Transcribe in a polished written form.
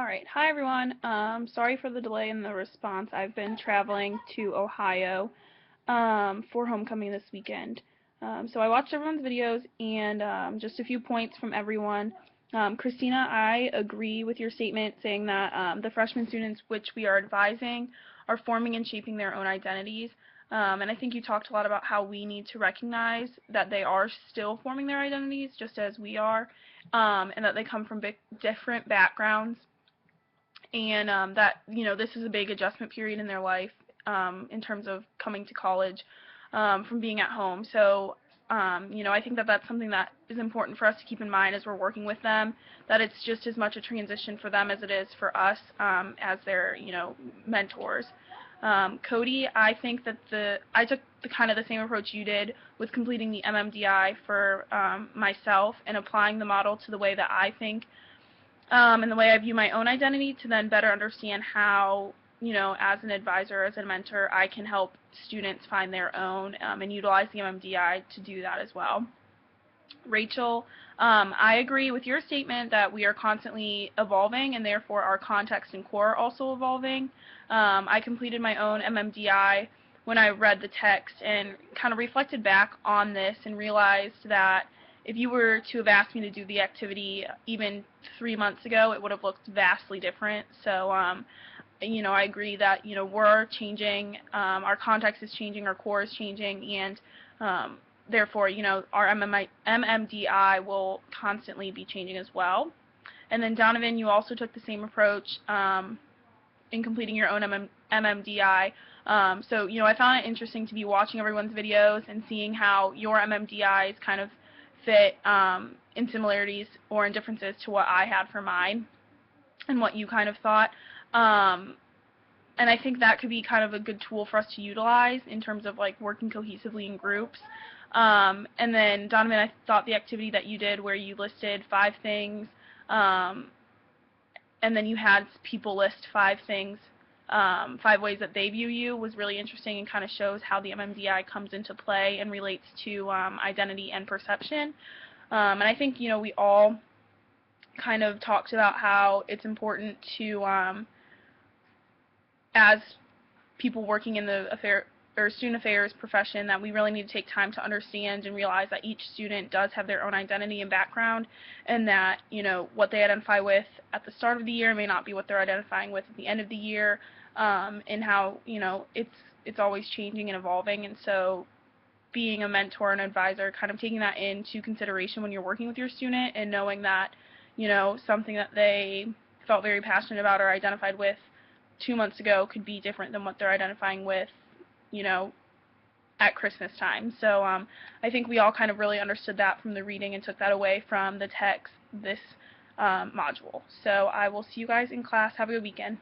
Alright, hi everyone. Sorry for the delay in the response. I've been traveling to Ohio for homecoming this weekend. So I watched everyone's videos and just a few points from everyone. Christina, I agree with your statement saying that the freshman students which we are advising are forming and shaping their own identities. And I think you talked a lot about how we need to recognize that they are still forming their identities just as we are, and that they come from different backgrounds, and that this is a big adjustment period in their life in terms of coming to college from being at home. So I think that that's something that is important for us to keep in mind as we're working with them, that it's just as much a transition for them as it is for us as their mentors. Cody, I think that I took kind of the same approach you did with completing the MMDI for myself and applying the model to the way that I think and the way I view my own identity to then better understand how, as an advisor, as a mentor, I can help students find their own and utilize the MMDI to do that as well. Rachel, I agree with your statement that we are constantly evolving and therefore our context and core are also evolving. I completed my own MMDI when I read the text and kind of reflected back on this and realized that if you were to have asked me to do the activity even 3 months ago, it would have looked vastly different. So, I agree that, we're changing, our context is changing, our core is changing, and therefore, our MMDI will constantly be changing as well. And then Donovan, you also took the same approach in completing your own MMDI. So, I found it interesting to be watching everyone's videos and seeing how your MMDIs kind of fit in similarities or in differences to what I had for mine and what you kind of thought. And I think that could be kind of a good tool for us to utilize in terms of like working cohesively in groups. And then Donovan, I thought the activity that you did where you listed 5 things and then you had people list 5 things, 5 ways that they view you was really interesting and kind of shows how the MMDI comes into play and relates to identity and perception. And I think, we all kind of talked about how it's important to, as people working in the student affairs profession, that we really need to take time to understand and realize that each student does have their own identity and background, and that what they identify with at the start of the year may not be what they're identifying with at the end of the year, and how it's always changing and evolving. And so being a mentor and advisor, kind of taking that into consideration when you're working with your student and knowing that something that they felt very passionate about or identified with 2 months ago could be different than what they're identifying with at Christmas time. So I think we all kind of really understood that from the reading and took that away from the text this module. So I will see you guys in class. Have a good weekend.